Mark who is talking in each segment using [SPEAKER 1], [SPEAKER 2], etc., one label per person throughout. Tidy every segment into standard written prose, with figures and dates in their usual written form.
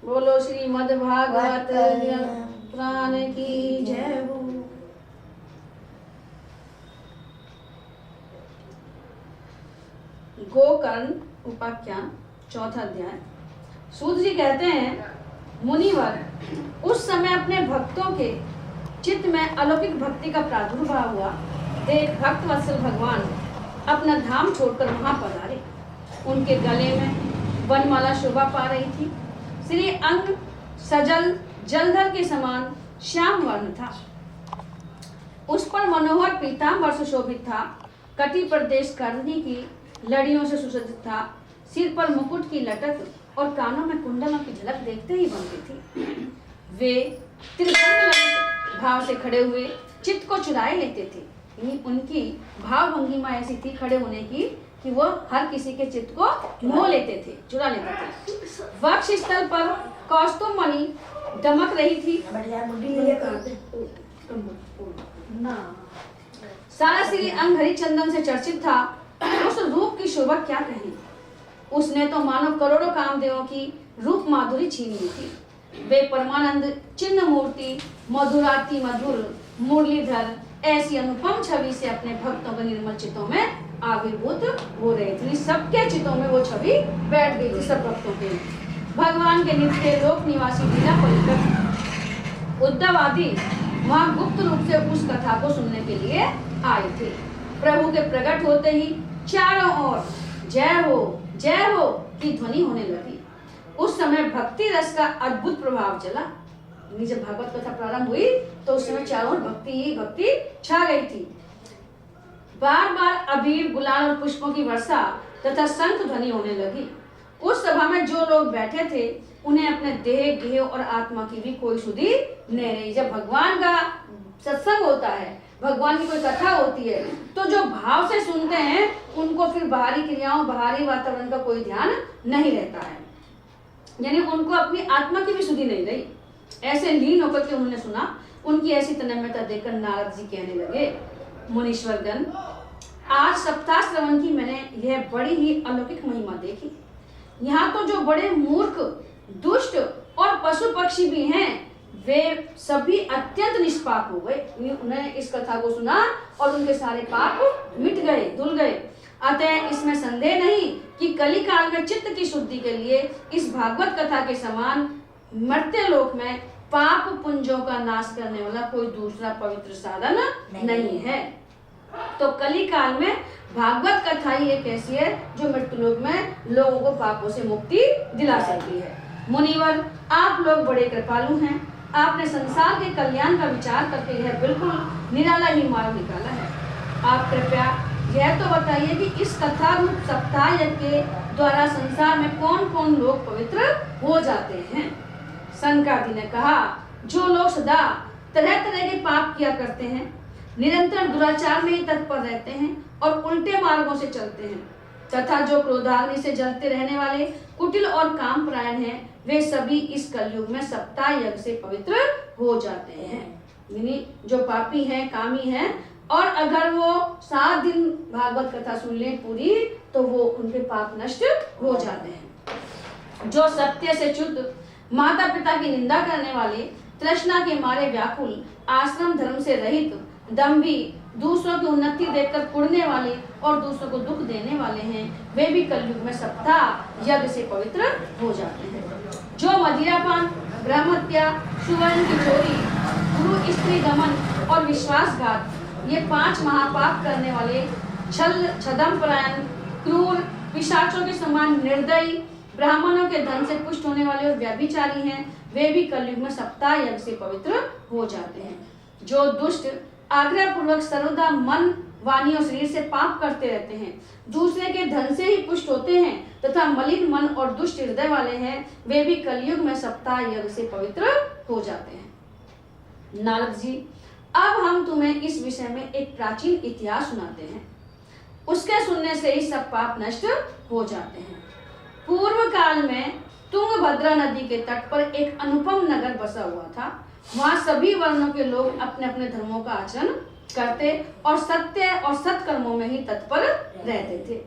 [SPEAKER 1] बोलो श्रीमद् भागवत पुराण की जय हो। गोकर्ण उपाख्यान चौथा अध्याय। सूत जी कहते हैं, मुनिवर, उस समय अपने भक्तों के चित्त में अलौकिक भक्ति का प्रादुर्भाव हुआ। देख भक्त वत्सल भगवान अपना धाम छोड़कर वहां पधारे। उनके गले में वनमाला शोभा पा रही थी। श्री अंग सजल जलधर के समान श्याम वर्ण था। उस पर मनोहर पीतांबर सुशोभित था। कटी प्रदेश करनी की लड़ियों से सुसज्जित था। सिर पर मुकुट की लटक और कानों में कुंडलों की झलक देखते ही बनती थी। वे त्रिभंग भाव से खड़े हुए चित्त को चुराए लेते थे। उनकी भाव भंगिमा ऐसी थी खड़े होने की कि वो हर किसी के चित्त को मोह लेते थे, चुरा लेते थे। वक्ष स्थल पर कौस्तुभ मणि दमक रही थी। सारा श्री अंग हरिचंदन से चर्चित था। उस रूप की शोभा क्या कही। उसने तो मानो करोड़ों कामदेवों की रूप माधुरी छीन ली थी। वे परमानंद चिन्ह मूर्ति मधुराति मधुर मुरलीधर ऐसी अनुपम छवि से अपने भक्तों के निर्मल चित्तों में आविर्भूत हो रहे थे। सबके चित्तों में वो छवि बैठ गई थी, सब भक्तों के। भगवान के नित्य लोक निवासी लीला परिकर उद्धव आदि वहां गुप्त रूप से उस कथा को सुनने के लिए आए थे। प्रभु के प्रकट होते ही चारों ओर जय हो की ध्वनि होने लगी। उस समय भक्ति रस का अद्भुत प्रभाव चला। जब भागवत कथा प्रारंभ हुई तो उस समय चारों ओर भक्ति ही भक्ति छा गई थी। बार बार अबीर गुलाल और पुष्पों की वर्षा तथा शंख ध्वनि होने लगी। उस सभा में जो लोग बैठे थे उन्हें अपने देह गेह और आत्मा की भी कोई सुधि नहीं रही। जब भगवान का सत्संग होता है, भगवान की कोई कथा होती है, तो जो भाव से सुनते हैं उनको फिर बाहरी क्रियाओं बाहरी वातावरण का कोई ध्यान नहीं रहता है। यानी उनको अपनी आत्मा की भी सुधि नहीं रही। ऐसे लीन होकर के उन्होंने सुना। उनकी ऐसी तन्मयता देखकर नारद जी कहने लगे, मुनीश्वरगण, आज सप्ताह श्रवण की मैंने यह बड़ी ही अलौकिक महिमा देखी। यहाँ तो जो बड़े मूर्ख दुष्ट और पशु पक्षी भी हैं वे सभी अत्यंत निष्पाप हो गए। उन्हें इस कथा को सुना और उनके सारे पाप मिट गए, धुल गए। अतः इसमें संदेह नहीं कि कली काल में चित्त की शुद्धि के लिए इस भागवत कथा के समान मर्त्य लोक में पाप पुंजों का नाश करने वाला कोई दूसरा पवित्र साधन नहीं है। तो कली काल में भागवत कथा ही एक ऐसी है जो मृत्यु लोक में लोगों को पापों से मुक्ति दिला सकती है। मुनिवर, आप लोग बड़े कृपालु हैं। आपने संसार के कल्याण का विचार करके यह बिल्कुल निराला ही मार्ग निकाला है। आप कृपया यह तो बताइए कि इस कथा रूप सप्ताह यज्ञ के द्वारा संसार में कौन कौन लोग पवित्र हो जाते हैं। सनकादि ने कहा, जो लोग सदा तरह तरह के पाप किया करते हैं, निरंतर दुराचार में ही तत्पर रहते हैं और उल्टे मार्गों से चलते हैं, तथा जो क्रोधाग्नि से जलते रहने वाले कुटिल और कामपरायण हैं, वे सभी इस कलयुग में सप्ताह यज्ञ से पवित्र हो जाते हैं। यानी जो पापी हैं, कामी हैं, और अगर वो 7 दिन भागवत कथा सुन लें पूरी तो वो उनके पाप नष्ट हो जाते हैं। जो सत्य से च्युत, माता पिता की निंदा करने वाले, तृष्णा के मारे व्याकुल, आश्रम धर्म से रहित, दंभी, दूसरों की उन्नति देखकर कुड़ने वाले और दूसरों को दुख देने वाले हैं, वे भी कलयुग में सप्ताह यज्ञ से पवित्र हो जाते हैं। जो मदिरापान, ब्रह्महत्या, सुवर्ण की चोरी, गुरु स्त्री दमन और विश्वासघात, ये 5 महापाप करने वाले, छल छदमपरायण, क्रूर, पिशाचों के समान निर्दयी, ब्राह्मणों के धन से पुष्ट होने वाले और व्यभिचारी हैं, वे भी कलयुग में सप्ताह यज्ञ से पवित्र हो जाते हैं। जो दुष्ट आग्रह पूर्वक सर्वदा मन, वाणी और शरीर से पाप करते रहते हैं, दूसरे के धन से ही पुष्ट होते हैं तथा मलिन मन और दुष्ट हृदय वाले हैं, वे भी कलयुग में सप्ताह यज्ञ से पवित्र हो जाते हैं। नारद जी, अब हम तुम्हें इस विषय में एक प्राचीन इतिहास सुनाते हैं। उसके सुनने से ही सब पाप नष्ट हो जाते हैं। पूर्व काल में तुंगभद्रा नदी के तट पर एक अनुपम नगर बसा हुआ था। वहां सभी वर्णों के लोग अपने अपने धर्मों का आचरण करते और सत्य और सत्कर्मों में ही तत्पर रहते थे।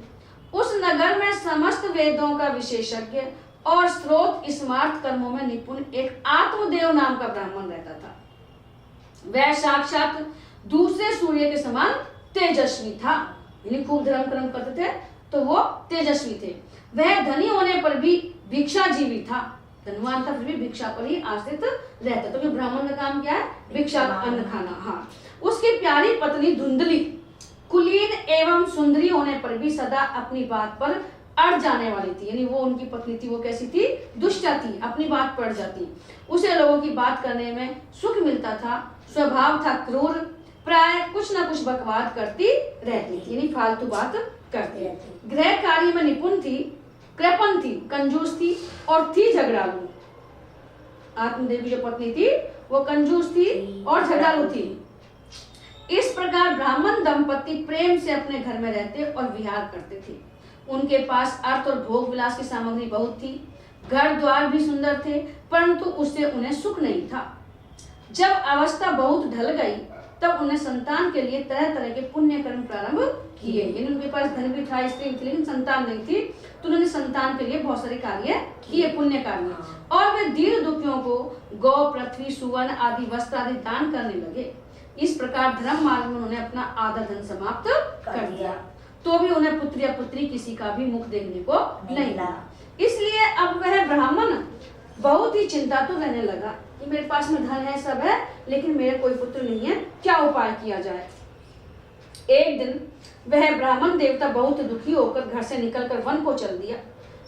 [SPEAKER 1] उस नगर में समस्त वेदों का विशेषज्ञ और स्रोत स्मार्त कर्मों में निपुण एक आत्मदेव नाम का ब्राह्मण रहता था। वह साक्षात दूसरे सूर्य के समान तेजस्वी था, यानी खूब धर्म कर्म करते थे तो वो तेजस्वी थे। वह धनी होने पर भी भिक्षाजीवी था, धनवान था फिर भी भिक्षा पर ही आश्रित रहता, तो ब्राह्मण का काम क्या है? भिक्षा, अन्न खाना। हाँ, उसकी प्यारी पत्नी धुंधली, कुलीन एवं सुंदरी होने पर भी सदा अपनी बात पर अड़ जाने वाली थी, यानी वो उनकी पत्नी थी, वो कैसी थी? दुष्टा थी, अपनी बात पर अड़ जाती। उसे लोगों की बात करने में सुख मिलता था, स्वभाव था क्रूर, प्राय कुछ ना कुछ बकवाद करती रहती थी, यानी फालतू बात करती रहती। गृह कार्य में निपुण थी, कृपण थी, कंजूस थी और थी झगड़ालू। आत्मदेव की जो पत्नी थी वो कंजूस थी और झगड़ालू थी। इस प्रकार ब्राह्मण दंपति प्रेम से अपने घर में रहते और विहार करते थे। उनके पास अर्थ और भोग विलास की सामग्री बहुत थी, घर द्वार भी सुंदर थे, परंतु उससे उन्हें सुख नहीं था। जब अवस्था बहुत ढल गई तब उन्हें संतान के लिए तरह तरह के पुण्य कर्म प्रारंभ किए, यानी उनके पास धन भी था, स्त्री थी, लेकिन संतान नहीं थी, तो उन्होंने संतान के लिए बहुत सारे कार्य किए, पुण्य कार्य। और वे दीन दुखियों को गौ, पृथ्वी, सुवर्ण आदि वस्त्र आदि दान करने लगे। इस प्रकार धर्म मार्ग में उन्होंने अपना आधा धन समाप्त कर दिया, तो भी उन्हें पुत्र या पुत्री किसी का भी मुख देखने को नहीं मिला। इसलिए अब वह ब्राह्मण बहुत ही चिंता तो रहने लगा कि मेरे पास में धन है, सब है, लेकिन मेरे कोई पुत्र नहीं है, क्या उपाय किया जाए। एक दिन वह ब्राह्मण देवता बहुत दुखी होकर घर से निकलकर वन को चल दिया।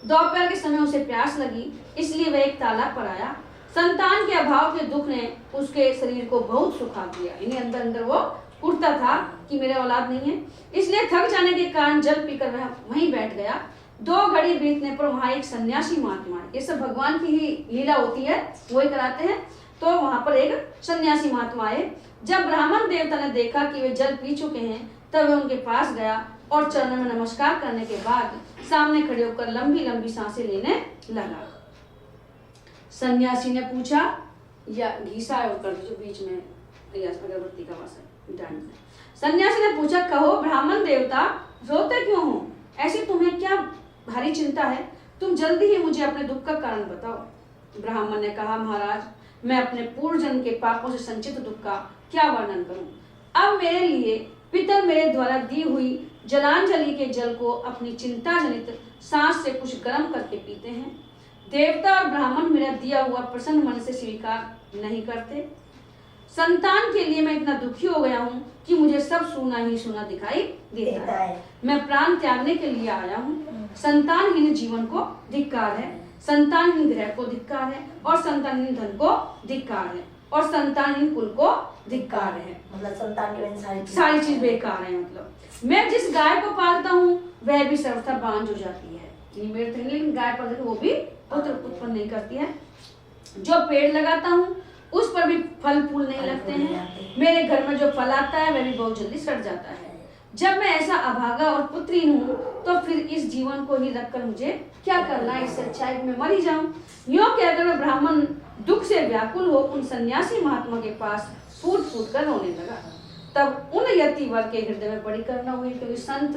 [SPEAKER 1] दोपहर के समय उसे प्यास लगी, इसलिए वह एक तालाब पर आया। संतान के अभाव के दुख ने उसके शरीर को बहुत सुखा दिया, यानी अंदर अंदर वो उठता था कि मेरे औलाद नहीं है, इसलिए थक जाने के कारण जल पीकर वह वहीं बैठ गया। 2 घड़ी बीतने पर वहां एक सन्यासी महात्मा, ये सब भगवान की ही लीला होती है, वही कराते हैं, तो वहां पर एक सन्यासी महात्मा आए। जब ब्राह्मण देवता ने देखा कि वे जल पी चुके हैं तब वह उनके पास गया और चरणों में नमस्कार करने के बाद सामने खड़े होकर लंबी लंबी सांसें लेने लगा। सन्यासी ने पूछा, या घीसा कर जो बीच में अगरबत्ती का वास है। सन्यासी ने पूछा, कहो ब्राह्मण देवता, रोते क्यों हो? ऐसी तुम्हें क्या भारी चिंता है? तुम जल्दी ही मुझे अपने दुख का कारण बताओ। ब्राह्मण ने कहा, महाराज, मैं अपने पूर्व जन्म के पापों से संचित दुख का क्या वर्णन करूं? अब मेरे लिए पितर मेरे द्वारा दी हुई जलांजलि के जल को अपनी चिंता जनित सांस से कुछ गर्म करके पीते हैं। देवता और ब्राह्मण मेरा दिया हुआ प्रसन्न मन से स्वीकार नहीं करते। संतान के लिए मैं इतना दुखी हो गया हूँ कि मुझे सब सुना ही सुना दिखाई देता है। मैं प्राण त्यागने के लिए आया हूँ। संतानहीन जीवन को धिक्कार है, संतानहीन गृह को धिक्कार है, और संतानहीन धन को धिक्कार है, और संतानहीन कुल को धिक्कार है।
[SPEAKER 2] मतलब संतान की
[SPEAKER 1] सारी चीज बेकार है। मतलब मैं जिस गाय को पालता हूँ वह भी सर्वथा बांझ हो जाती है, लेकिन गाय पालते वो भी पुत्र उत्पन्न नहीं करती है। जो पेड़ लगाता हूँ उस पर भी फल फूल नहीं लगते हैं। मेरे घर में जो फल आता है वह भी बहुत जल्दी सड़ जाता है। जब मैं ऐसा अभागा और पुत्रहीन हूँ तो फिर इस जीवन को ही रखकर मुझे क्या करना है? इससे अच्छा है मैं मर ही जाऊं। यूं कहकर वह ब्राह्मण दुख से व्याकुल हो उन सन्यासी महात्मा के पास फूट फूट कर रोने लगा। तब उन यति वर के हृदय में बड़ी करुणा हुई, क्योंकि संत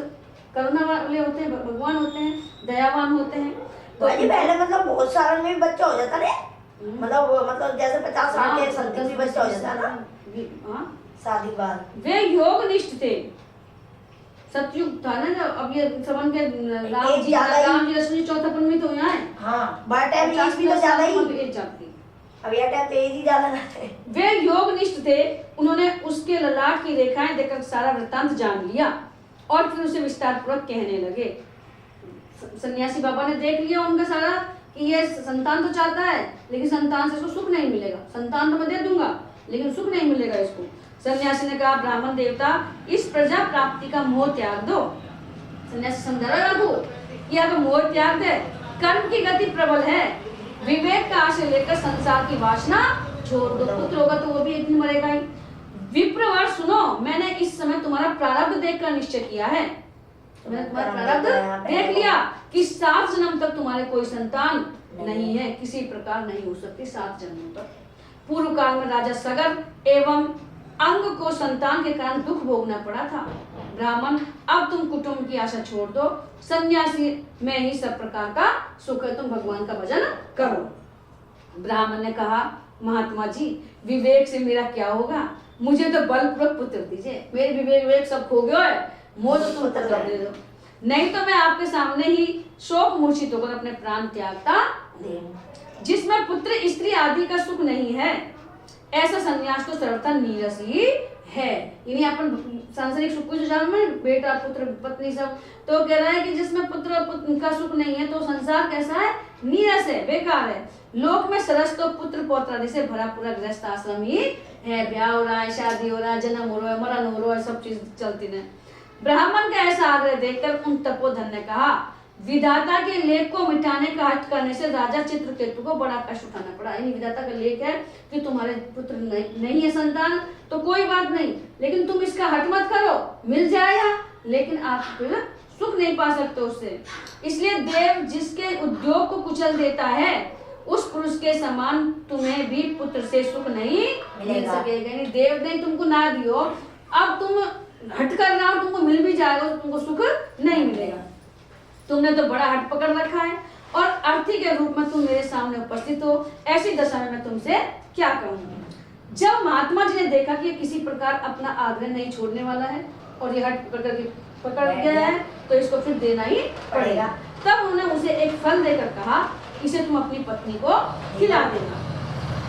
[SPEAKER 1] करुणा वाले होते हैं, भगवान होते हैं, दयावान होते हैं।
[SPEAKER 2] तो पहले मतलब बहुत साल में बच्चा हो जाता है, मतलब जैसे 50-60 के संत भी बच्चा हो जाता है ना शादी बाद।
[SPEAKER 1] वे योग निष्ठ थे, सतयुग था ना जब, अब ये समझ के राम जी लक्ष्मण चौथापन में तो यहाँ है।
[SPEAKER 2] हाँ, बड़ा टाइम एज भी तो ज्यादा ही, अब ये टाइम एज ही ज्यादा है।
[SPEAKER 1] वे योग निष्ठ थे, उन्होंने उसके ललाट की रेखाएं देखकर सारा वृत्तांत जान लिया और फिर उसे विस्तार पूर्वक कहने लगे। सन्यासी बाबा ने देख लिया उनका सारा कि ये संतान तो चाहता है लेकिन संतान से इसको सुख नहीं मिलेगा, संतान तो मैं दे दूंगा लेकिन सुख नहीं मिलेगा इसको। सन्यासी ने कहा, ब्राह्मण देवता, इस प्रजा प्राप्ति का मोह त्याग दो। सन्यासी समझा रहा रघु, यह तो मोह त्याग दे, कर्म की गति प्रबल है, विवेक का आश्रय लेकर संसार की वासना छोड़ दो। पुत्र होगा तो वो भी एक दिन मरेगा ही। विप्रवर सुनो, मैंने इस समय तुम्हारा प्रारब्ध देखकर निश्चय किया है। मैंने तुम्हारा प्रारब्ध देख लिया कि 7 जन्म तक तुम्हारे कोई संतान नहीं है, किसी प्रकार नहीं हो सकती 7 जन्मों तक। पूर्व काल में राजा सगर एवं अंग को संतान के कारण दुख भोगना पड़ा था। ब्राह्मण, अब तुम कुटुंब की आशा छोड़ दो, सन्यासी में ही सब प्रकार का सुख है, तुम भगवान का भजन करो। ब्राह्मण ने कहा, महात्मा जी, विवेक से मेरा क्या होगा, मुझे तो बलपूर्वक पुत्र दीजिए, मेरे विवेक सब खो गया है, मोह तो तुम पुत्र दे दो, नहीं तो मैं आपके सामने ही शोक मूर्छित होकर अपने प्राण त्यागता। जिसमें पुत्र स्त्री आदि का सुख नहीं है, ऐसा संन्यास तो सर्वथा नीरस ही है। यानी अपन सांसारिक सुख में बेटा पुत्र पत्नी सब, तो कह रहा है कि जिसमें पुत्र का सुख नहीं है तो संसार कैसा है, नीरस है, बेकार है। लोक में सरस तो पुत्र पौत्र आदि से भरा पूरा गृहस्थ आश्रम ही है, ब्याह हो रहा है, शादी हो रहा है, जन्म हो रहा है, मरण हो रहा है, सब चीज चलती है। ब्राह्मण का ऐसा आग्रह देखकर उन तपोधन ने कहा, विधाता के लेख को मिटाने का हट करने से राजा चित्रकेतु को बड़ा कष्ट उठाना पड़ा। यानी विधाता का लेख है कि तुम्हारे पुत्र नहीं है संतान, तो कोई बात नहीं, लेकिन तुम इसका हट मत करो, मिल जाएगा, लेकिन आप सुख नहीं पा सकते उससे। इसलिए देव जिसके उद्योग को कुचल देता है, उस पुरुष के समान तुम्हें भी पुत्र से सुख नहीं मिल सकेगा। यानी देव ने तुमको ना दियो, अब तुम हट कर रहा हो, तुमको मिल भी जाएगा तो तुमको सुख नहीं मिलेगा। तुमने तो बड़ा हट पकड़ रखा है और अर्थी के रूप में तुम मेरे सामने उपस्थित हो, ऐसी दशा में मैं तुमसे क्या कहूँ। जब महात्मा जी ने देखा कि किसी प्रकार अपना आग्रह नहीं छोड़ने वाला है और ये हट पकड़ गया है, तो इसको फिर देना ही पड़ेगा। तब उन्होंने उसे एक फल देकर कहा, इसे तुम अपनी पत्नी को खिला देना,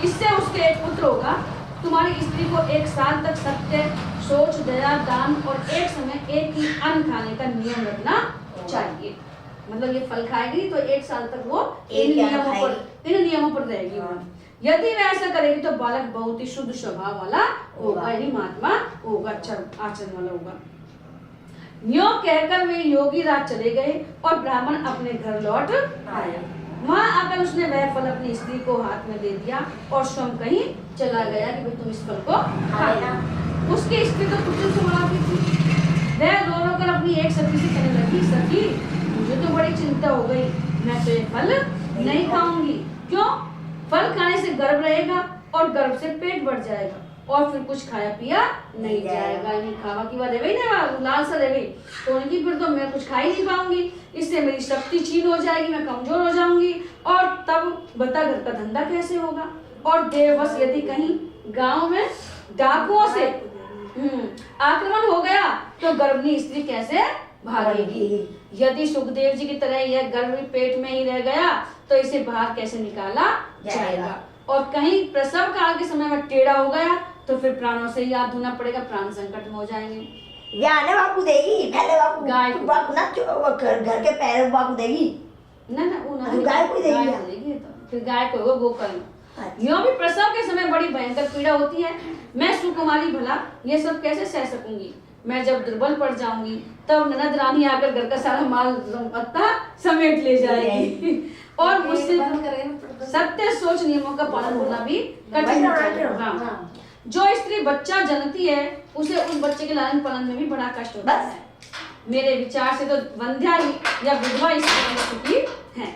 [SPEAKER 1] इससे उसके एक पुत्र होगा। तुम्हारी स्त्री को 1 साल तक सत्य, सोच, दया, दान और एक समय एक ही अन्न खाने का नियम रखना चाहिए। मतलब ये फल खाएगी तो 1 साल तक वो इन नियमों पर रहेगी। यदि वह ऐसा करेगी तो बालक बहुत ही शुद्ध स्वभाव वाला होगा, यानी महात्मा होगा, अच्छा आचरण वाला होगा। न्यों कहकर वे योगी राज चले गए और ब्राह्मण अपने घर लौट आया। वहां आकर उसने वह फल अपनी स्त्री को हाथ में दे दिया और स्वयं कहीं चला गया कि भाई तुम इस फल को खाना। उसकी स्त्री तो पुत्र से बुलाती थी, वह रो रो कर अपनी एक सखी से कहने लगी, सखी मुझे तो बड़ी चिंता हो गई, मैं तो ये फल नहीं खाऊंगी। क्यों? फल खाने से गर्भ रहेगा और गर्भ से पेट बढ़ जाएगा और फिर कुछ खाया पिया नहीं जाएगा, नहीं खावा की बात है ना, लाल सा रहे तो उनकी फिर तो मैं कुछ खा ही नहीं पाऊंगी, इससे मेरी शक्ति छीन हो जाएगी, मैं कमजोर हो जाऊंगी, और तब बता घर का धंधा कैसे होगा। और देववश यदि कहीं गांव में डाकुओं से आक्रमण हो गया तो गर्भनी स्त्री कैसे भागेगी। यदि सुखदेव जी की तरह यह गर्भ पेट में ही रह गया तो इसे बाहर कैसे निकाला जाएगा। और कहीं प्रसव काल के समय में टेढ़ा हो गया तो फिर प्राणों से ही हाथ धोना पड़ेगा, प्राण संकट में हो जाएंगे।
[SPEAKER 2] याने बापू देगी, पहले बापू
[SPEAKER 1] गाय
[SPEAKER 2] बापू ना घर के पैर बापू देगी
[SPEAKER 1] ना वो ना
[SPEAKER 2] गाय को देगी,
[SPEAKER 1] तो फिर गाय को गोकर्ण। यूं भी प्रसव के समय बड़ी भयंकर पीड़ा होती है, मैं सुकुमारी भला ये सब कैसे सह सकूंगी। मैं जब दुर्बल पड़ जाऊंगी तब ननद रानी आकर घर का सारा माल पत्ता समेट ले जाएगी और मुझसे सत्य सोच नियमों का पालन करना भी कठिन होगा। जो स्त्री बच्चा जनती है उसे उस बच्चे के लालन पालन में भी बड़ा कष्ट होता है। मेरे विचार से तो वंध्या या विधवा स्त्री है।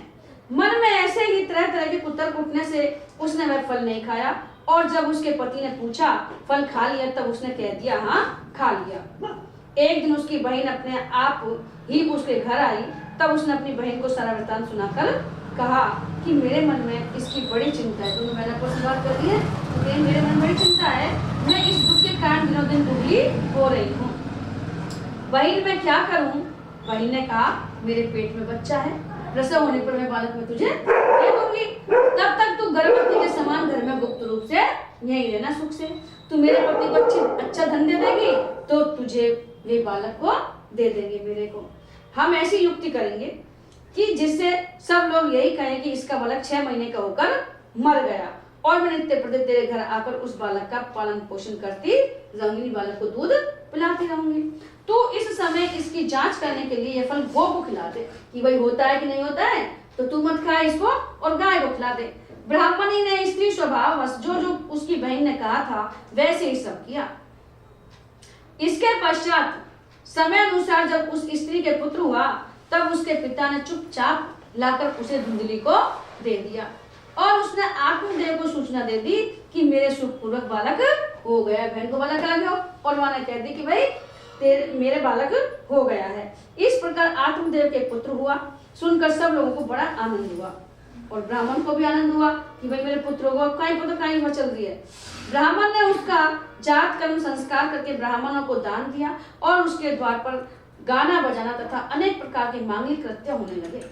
[SPEAKER 1] मन में ऐसे ही तरह तरह के कुतर्क उठने से उसने वह फल नहीं खाया, और जब उसके पति ने पूछा फल खा लिया तब उसने कह दिया हाँ खा लिया। एक दिन उसकी बहन अपने आप ही उसके घर आई, तब उसने अपनी बहन को सारा वृतांत सुनाकर कहा कि मेरे मन में इसकी बड़ी चिंता है। तो मैंने आपको बात कर दी है, मेरे मन में बड़ी चिंता है, मैं इस दुख के कारण दिनों दिन दुबली हो रही हूँ। बहन मैं क्या करूँ? बहन ने कहा मेरे पेट में बच्चा है, प्रसव होने पर मैं बालक में तुझे दे दूंगी, तब तक तू गर्भवती के समान घर में गुप्त रूप से यही रहना सुख से। तू मेरे पति को अच्छा धन दे देगी तो तुझे वे बालक को दे देंगे मेरे को। हम ऐसी युक्ति करेंगे कि जिससे सब लोग यही कहें कि इसका बालक 6 महीने का होकर मर गया, और मैं नित्य प्रति तेरे घर आकर उस बालक का पालन पोषण करती रहूंगी, बालक को दूध पिलाती रहूंगी। तो इस समय इसकी जांच करने के लिए यह फल गौ को खिला दे कि भाई होता है कि नहीं होता है, तो तू मत खा इसको, और गाय को खिला दे। ब्राह्मणी ने स्त्री स्वभाव जो उसकी बहन ने कहा था वैसे ही सब किया। इसके पश्चात समय अनुसार जब उस स्त्री के पुत्र हुआ तब उसके पिता ने चुपचाप लाकर उसे धुंधली को दे दिया। और उसने आत्मदेव को सूचना दे दी कि मेरे सुखपूर्वक बालक हो गया। बहन को बालक आ गया और माँ ने कह दी कि भाई मेरे बालक हो गया है। इस प्रकार आत्मदेव के पुत्र हुआ। सुनकर सब लोगों को बड़ा आनंद हुआ और ब्राह्मण को भी आनंद हुआ कि भाई मेरे पुत्र होगा। कहीं पर तो कहीं वह चल रही है। ब्राह्मण ने उसका जात कर्म संस्कार करके ब्राह्मणों को दान दिया और उसके द्वार पर गाना बजाना तथा अनेक प्रकार के मांगलिक कृत्य होने लगे।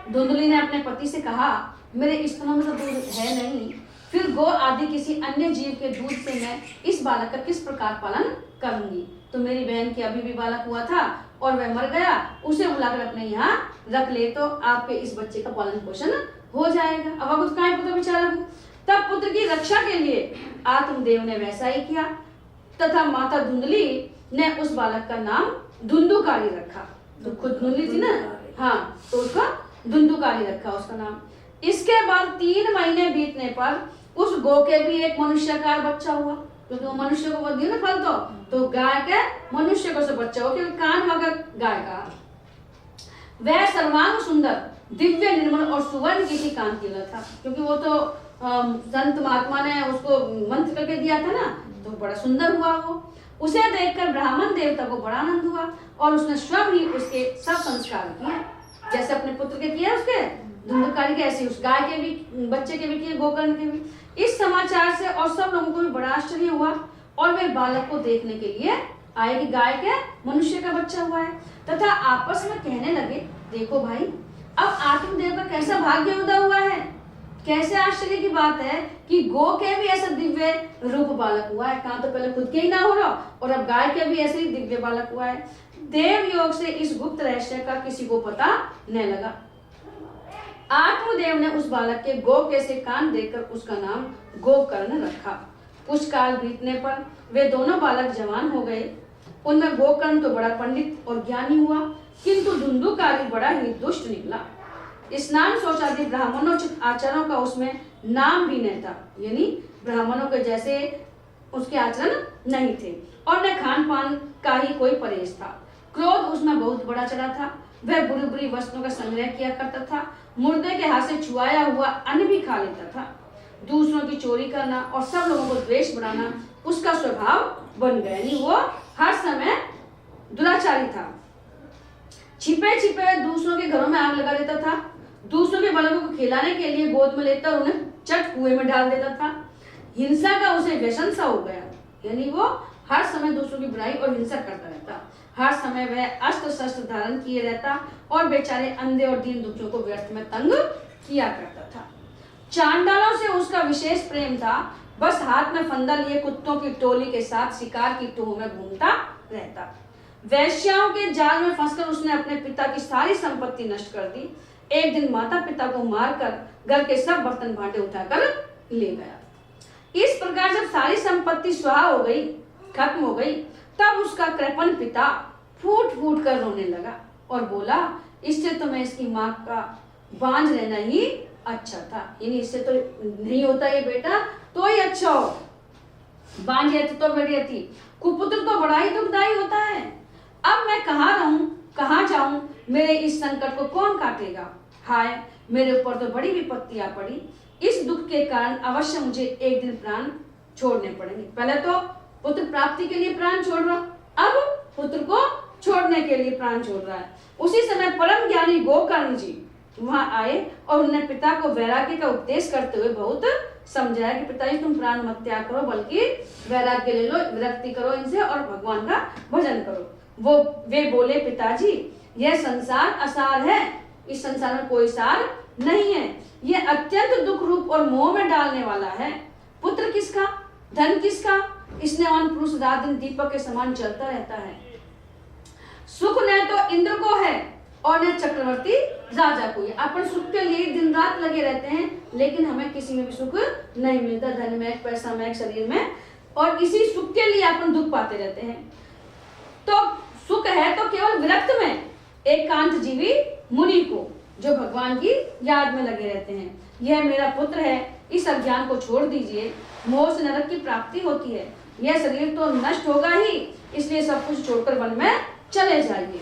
[SPEAKER 1] धुंधली ने अपने पति से कहा, मेरे स्तनों में तो दूध है नहीं, फिर गौ आदि किसी अन्य जीव के दूध से मैं इस बालक का किस प्रकार पालन करूंगी। तो मेरी बहन के अभी भी बालक हुआ था और वह मर गया, उसे बुलाकर अपने यहाँ रख ले तो आपके इस बच्चे का पालन पोषण हो जाएगा। अब कुछ कहीं पुत्र बेचारा। तब पुत्र की रक्षा के लिए आत्मदेव ने वैसा ही किया तथा माता धुंधली ने उस बालक का नाम धुंधुकारी रखा। तो खुद धुंधली थी ना, हाँ, तो उसका धुंधुकारी रखा उसका नाम। इसके बाद 3 महीने बीतने पर उस गौ के भी एक मनुष्यकार बच्चा हुआ, क्योंकि वो मनुष्य को दिया ना फल। तो गाय के मनुष्य को से बच्चा हो, क्योंकि कान मगर गाय का। वह सर्वांग सुंदर, दिव्य, निर्मल और सुवर्ण की कांति वाला था, क्योंकि वो तो संत महात्मा ने उसको मंत्र करके दिया था ना, तो बड़ा सुंदर हुआ वो। उसे देखकर ब्राह्मण देवता को बड़ा आनंद हुआ और उसने स्वयं ही उसके सब संस्कार किए, जैसे अपने पुत्र के किए उसके धुंधुकारी के, ऐसे उस गाय के भी बच्चे के भी किए, गोकर्ण के भी। इस समाचार से और सब लोगों को भी बड़ा आश्चर्य हुआ और वे बालक को देखने के लिए आए कि गाय के मनुष्य का बच्चा हुआ है, तथा आपस में कहने लगे, देखो भाई, अब आत्मदेव का कैसा भाग्य उदय हुआ है। कैसे आश्चर्य की बात है कि गो के भी ऐसा दिव्य रूप बालक हुआ है। कहाँ तो पहले खुद के ही ना हो रहा और अब गाय के भी ऐसे ही दिव्य बालक हुआ है। देव योग से इस गुप्त रहस्य का किसी को पता न लगा। आत्मदेव ने उस बालक के गो के से कान देकर उसका नाम गोकर्ण रखा। कुछ काल बीतने पर वे दोनों बालक जवान हो गए। उनमें गोकर्ण तो बड़ा पंडित और ज्ञानी हुआ, किंतु धुंधुकारी बड़ा ही दुष्ट निकला। स्नान शौचादि ब्राह्मणोचित आचरणों का उसमें नाम भी नहीं था, यानी ब्राह्मणों के जैसे उसके आचरण नहीं थे और न खान पान का ही कोई परहेज था। क्रोध उसमें बहुत बड़ा चढ़ा था। वह बुरी बुरी वस्तुओं का संग्रह किया करता था, मुर्दे के हाथ से छुआया हुआ अन्न भी खा लेता था। दूसरों की चोरी करना और सब लोगों को द्वेष बढ़ाना उसका स्वभाव बन गया, यानी वो हर समय दुराचारी था। छिपे छिपे दूसरों के घरों में आग लगा देता था। दूसरों के बालकों को खिलाने के लिए गोद में लेकर उन्हें चट कुएं में डाल देता था। हिंसा का उसे व्यसन सा हो गया, यानी वो हर समय दूसरों की बुराई और हिंसा करता रहता। हर समय वह अस्त्र शस्त्र धारण किए रहता और बेचारे अंधे और दीन दुखियों को व्यर्थ में तंग किया करता था। चांडालों से उसका विशेष प्रेम था। बस हाथ में फंदा लिए कुत्तों की टोली के साथ शिकार की टोह में घूमता रहता। वैश्याओं के जाल में फंसकर उसने अपने पिता की सारी संपत्ति नष्ट कर दी। एक दिन माता पिता को मारकर घर के सब बर्तन भांडे उठाकर ले गया। इस प्रकार जब सारी संपत्ति स्वाहा हो गई, खत्म हो गई, तब उसका कृपण पिता फूट फूट कर रोने लगा और बोला, इससे तो मैं इसकी माँ का बांझ रहना ही अच्छा था, यानी इससे तो नहीं होता ये बेटा तो ही अच्छा हो, बांझ रहती तो बढ़िया थी, कुपुत्र तो बड़ा ही दुखदाई होता है। अब मैं कहाँ रहूं, कहाँ जाऊं, मेरे इस संकट को कौन काटेगा। हाय, मेरे ऊपर तो बड़ी विपत्ति आ पड़ी। इस दुख के कारण अवश्य मुझे एक दिन प्राण छोड़ने पड़ेंगे। पहले तो पुत्र प्राप्ति के लिए प्राण छोड़ रहा, अब पुत्र को छोड़ने के लिए प्राण छोड़ रहा है। उसी समय परम ज्ञानी गोकर्ण जी वहां आए और उन्होंने पिता को वैराग्य का उपदेश करते हुए बहुत समझाया कि पिताजी तुम प्राण मत त्याग करो, बल्कि वैराग्य ले लो, विरक्ति करो इनसे और भगवान का भजन करो। वे बोले, पिताजी यह संसार असार है, इस संसार में कोई सार नहीं है, यह अत्यंत दुख रूप और मोह में डालने वाला है। पुत्र किसका, धन किसका, स्नेहवान पुरुष रात दिन दीपक के समान जलता रहता है। सुख न तो इंद्र को है और न चक्रवर्ती राजा को है। अपन सुख के लिए दिन रात लगे रहते हैं, लेकिन हमें किसी में भी सुख नहीं मिलता, धन में, पैसा में, शरीर में, और इसी सुख के लिए अपन दुख पाते रहते हैं। तो सुख है तो केवल विरक्त में, एकांत जीवी मुनि को, जो भगवान की याद में लगे रहते हैं। यह मेरा पुत्र है, इस अज्ञान को छोड़ दीजिए, मोह से नरक की प्राप्ति होती है। यह शरीर तो नष्ट होगा ही, इसलिए सब कुछ छोड़कर वन में चले जाइए।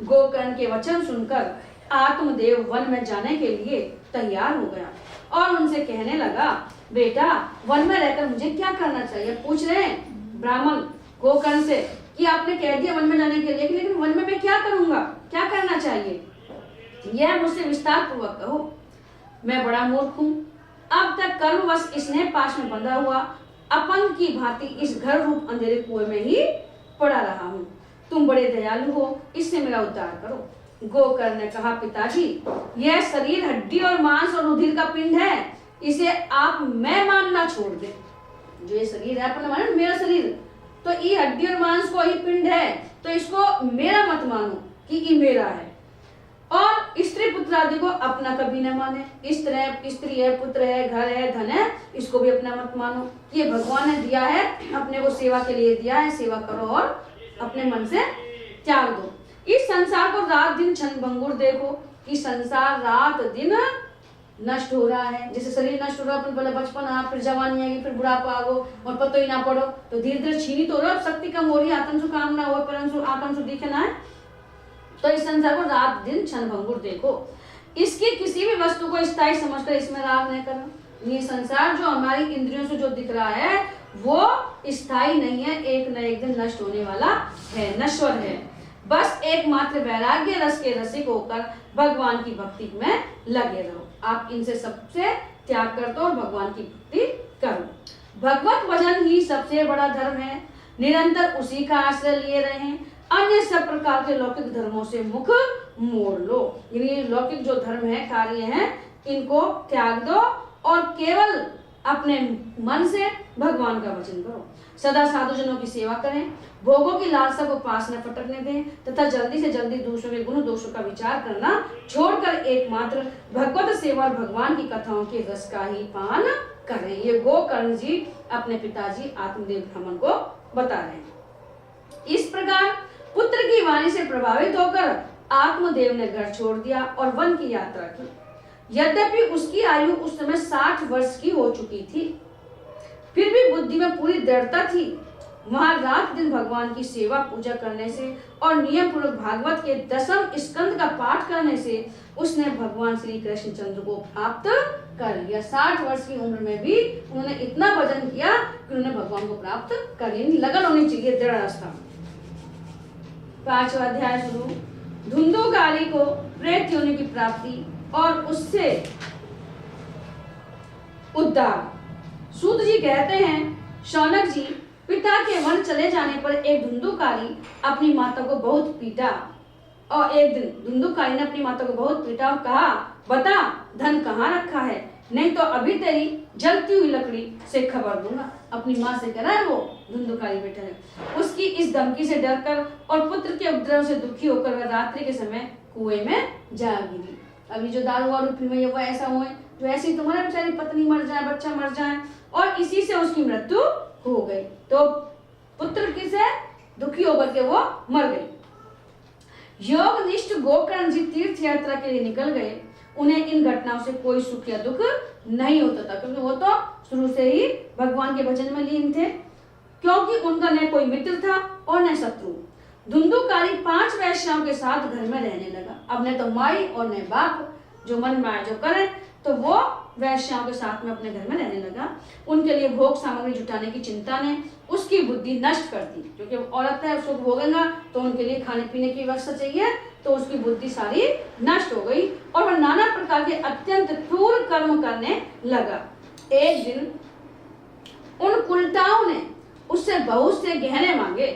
[SPEAKER 1] गोकर्ण के वचन सुनकर आत्मदेव वन में जाने के लिए तैयार हो गया और उनसे कहने लगा, बेटा वन में रहकर मुझे क्या करना चाहिए? पूछ रहे हैं ब्राह्मण गोकर्ण से कि आपने कह दिया वन में जाने के लिए, लेकिन वन में मैं क्या करूंगा, क्या करना चाहिए? यह मुझसे विस्तार पूर्वक कहो। मैं बड़ा मूर्ख हूँ, अब तक कर्मवश स्नेह पाश में बंधा हुआ अपंग की भांति इस घर रूप अंधेरे कुएं में ही पड़ा रहा हूँ। तुम बड़े दयालु हो, इससे मेरा उद्धार करो। गोकर्ण ने कहा, पिताजी यह शरीर हड्डी और मांस और रुधिर का पिंड है, इसे आप मैं मानना छोड़ दे। जो ये शरीर है अपना मानो मेरा शरीर, तो ये हड्डी और मांस को ही पिंड है, तो इसको मेरा मत मानो कि ये मेरा है। और स्त्री पुत्र आदि को अपना कभी न माने। स्त्री है, पुत्र है, घर है, धन है, इसको भी अपना मत मानो। ये भगवान ने दिया है, अपने को सेवा के लिए दिया है, सेवा करो और अपने मन से त्याग दो। इस संसार को रात दिन क्षण भंगुर देखो कि संसार रात दिन नष्ट हो रहा है। जैसे शरीर नष्ट हो रहा है, पहले बचपन आ, फिर जवानी आएगी, फिर बुढ़ापा आ गो और पतो ही ना पड़ो, तो धीरे धीरे छीनी तो रहा, शक्ति कम हो रही है, आत्मसु काम ना हो, परंतु आत्मसु दिखना है। तो इस संसार को रात दिन क्षण भंगुर देखो, इसकी किसी भी वस्तु को स्थायी समझकर इसमें राग नहीं करना। ये संसार जो हमारी इंद्रियों से जो दिख रहा है वो स्थायी नहीं है, एक न एक दिन नष्ट होने वाला है, नश्वर है। बस एकमात्र वैराग्य रस के रसिक होकर भगवान की भक्ति में लगे रहो। आप इनसे सबसे त्याग कर दो और भगवान की भक्ति करो। भगवत भजन ही सबसे बड़ा धर्म है, निरंतर उसी का आश्रय लिए रहें। अन्य सब प्रकार के लौकिक धर्मों से मुख मोड़ लो। यानी लौकिक जो धर्म है, कार्य है, इनको त्याग दो और केवल अपने मन से भगवान का भजन करो। सदा साधुजनों की सेवा करें, भोगों की लालसा को पास न फटकने दें तथा जल्दी से जल्दी दूसरों के गुण दोषों का विचार करना छोड़कर एकमात्र भगवत सेवा और भगवान की कथाओं के रस का ही पान करें। ये गोकर्ण जी अपने पिताजी आत्मदेव ब्राह्मण को बता रहे हैं। इस प्रकार पुत्र की वाणी से प्रभावित होकर आत्मदेव ने घर छोड़ दिया और वन की यात्रा की। यद्यपि उसकी आयु उस समय 60 वर्ष की हो चुकी थी, फिर भी बुद्धि में पूरी दृढ़ता थी। वहां रात दिन भगवान की सेवा पूजा करने से और नियम पूर्वक भागवत के 10वें स्कंद का पाठ करने से उसने भगवान श्री कृष्ण चंद्र को प्राप्त कर लिया। 60 वर्ष की उम्र में भी उन्होंने इतना भजन किया कि उन्होंने भगवान को प्राप्त कर लिया। लगन होनी चाहिए, दृढ़ आस्था। 5वां अध्याय शुरू। धुंधुकारी को प्रेत योनि की प्राप्ति और उससे उद्धार। सूत जी कहते हैं, शौनक जी, पिता के वन चले जाने पर एक धुंधुकारी अपनी माता को बहुत पीटा और एक दिन धुंधुकारी ने अपनी माता को बहुत पीटा और कहा, बता धन कहाँ रखा है, नहीं तो अभी तेरी जलती हुई लकड़ी से खबर दूंगा। अपनी माँ से कह रहा है वो धुंधुकारी बेटा है। उसकी इस धमकी से डरकर और पुत्र के उपद्रव से दुखी होकर वह रात्रि के समय कुएं में जा गिरी। अभी जो दारू वारू पी में वो ऐसा हुए जो ऐसी तुम्हारे बेचारी पत्नी मर जाए, बच्चा मर जाए, और इसी से उसकी मृत्यु हो गई। तो पुत्र की से दुखी होकर के वो मर गई। योगनिष्ठ गोकर्ण जी तीर्थ यात्रा के लिए निकल गए। उन्हें इन घटनाओं से कोई सुख या दुख नहीं होता था, क्योंकि वो तो शुरू से ही भगवान के भजन में लीन थे, क्योंकि उनका न कोई मित्र था और न शत्रु। धुंधुकारी 5 वैश्याओं के साथ घर में रहने लगा। अब न तो माई और न बाप, जो मन में आए जो करे, तो वो वैश्याओं के साथ में अपने घर में रहने लगा। उनके लिए भोग सामग्री जुटाने की चिंता ने उसकी बुद्धि नष्ट कर दी, क्योंकि औरत है, उसको भोगेगा तो उनके लिए खाने पीने की व्यवस्था चाहिए, तो उसकी बुद्धि सारी नष्ट हो गई और वह नाना प्रकार के अत्यंत क्रूर कर्म करने लगा। एक दिन उन कुलटाओं ने उससे बहुत से गहने मांगे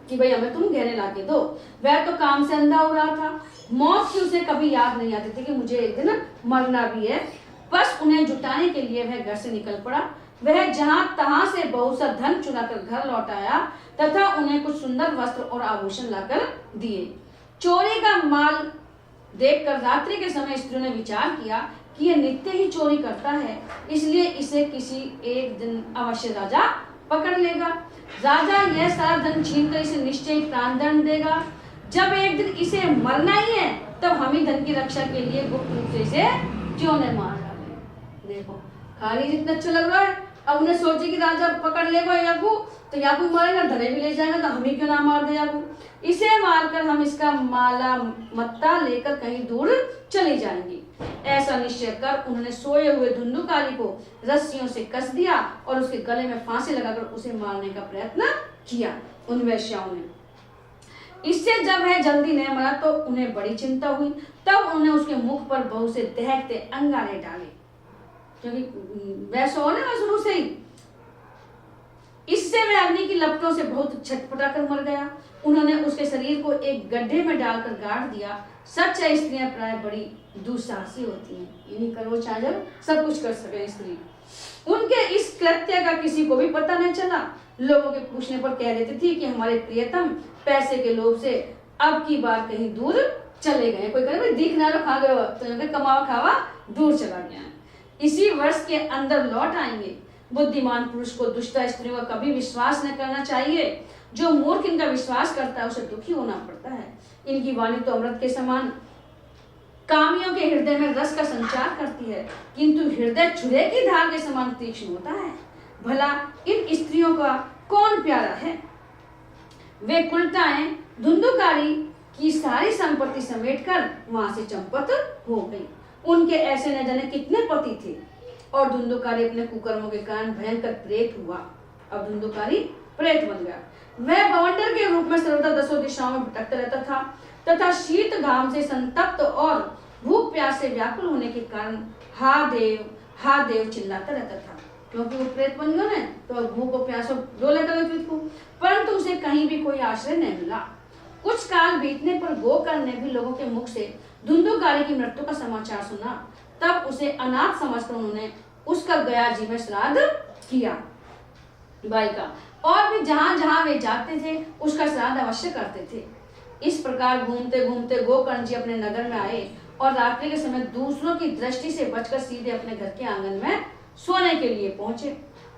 [SPEAKER 1] कि भाई हमें तुम गहने लाके दो। वह तो काम से अंधा हो रहा था, मौत की उसे कभी याद नहीं आती थी कि मुझे एक दिन मरना भी है। बस उन्हें जुटाने के लिए वह घर से निकल पड़ा। वह जहां तहां से बहुत सा धन चुराकर घर लौट आया तथा उन्हें कुछ सुंदर वस्त्र और आभूषण लाकर दिए। चोरी का माल देखकर रात्रि के समय स्त्रियों ने विचार किया कि यह नित्य ही चोरी करता है, इसलिए इसे किसी एक दिन अवश्य राजा पकड़ लेगा। राजा यह सारा धन छीनकर इसे निश्चय प्राणदंड देगा। जब एक दिन इसे मरना ही है, तब हम ही धन की रक्षा के लिए गुप्त रूप से इसे क्यों नहीं मार डाले। देखो, खाली जितना अच्छा लग रहा है, अब उन्हें सोचे कि राजा पकड़ लेगा याकू तो याकू मारेगा, धरे भी ले जाएगा तो हम ही क्यों ना मार दे याकू, इसे मारकर हम इसका माला मत्ता लेकर कहीं दूर चली जाएंगी। ऐसा निश्चय कर उन्होंने सोए हुए धुंधुकारी को रस्सियों से कस दिया और उसके गले में फांसी लगाकर उसे मारने का प्रयत्न किया उन वेश्याओं ने। इससे जब वह जल्दी नहीं मरा तो उन्हें बड़ी चिंता हुई। तब उन्होंने उसके मुख पर बहुत से दहकते अंगारे डाले, क्योंकि वैसा हो ना शुरू से ही। इससे वह अग्नि की लपटों से बहुत छटपटा कर मर गया। उन्होंने उसके शरीर को एक गड्ढे में डालकर गाड़ दिया। सच है, स्त्रियां प्राय बड़ी दुस्साहसी होती हैं, इन्हीं करो चाहे जब सब कुछ कर सके स्त्री। उनके इस कृत्य का किसी को भी पता नहीं चला। लोगों के पूछने पर कह देती थी कि हमारे प्रियतम पैसे के लोभ से अब की बार कहीं दूर चले गए। कोई कहे दिख ना लो खा गए तो कमावा खावा दूर चला गया है, इसी वर्ष के अंदर लौट आएंगे। बुद्धिमान पुरुष को दुष्ट स्त्रियों का कभी विश्वास न करना चाहिए। जो मूर्ख इनका विश्वास करता है उसे दुखी होना पड़ता है। इनकी वाणी तो अमृत के समान कामियों के हृदय में रस का संचार करती है, किंतु हृदय छुरे की धार के समान तीक्ष्ण होता है। भला इन स्त्रियों का कौन प्यारा है। वे कुलटाएं धुंधुकारी की सारी संपत्ति समेटकर वहां से चंपत हो गई। उनके ऐसे न जाने कितने पति थे और धुंधुकारी अपने कुकर्मों के कारण भयंकर प्रेत हुआ। अब धुंधुकारी प्रेत बन गया। वह बवंडर के रूप में सर्वदा दसों दिशाओं में भटकता रहता था तथा शीत घाम से संतप्त और भूख प्यास से व्याकुल होने के कारण हा देव चिल्लाता रहता था, क्योंकि वो प्रेत बन गया ना तो भूख और प्यास रो लेता था। परंतु उसे कहीं भी कोई आश्रय नहीं मिला। कुछ काल बीतने पर गोकर्ण ने भी लोगों के मुख से धुंधुकारी की मृत्यु का समाचार सुना। तब उसे अनाथ समझकर उन्होंने उसका गया जी में श्राद्ध किया बाई का, और भी जहां जहां वे जाते थे उसका श्राद्ध अवश्य करते थे। इस प्रकार घूमते घूमते गोकर्ण जी अपने नगर में आए और रात्रि के समय दूसरों की दृष्टि से बचकर सीधे अपने घर के आंगन में सोने के लिए पहुंचे।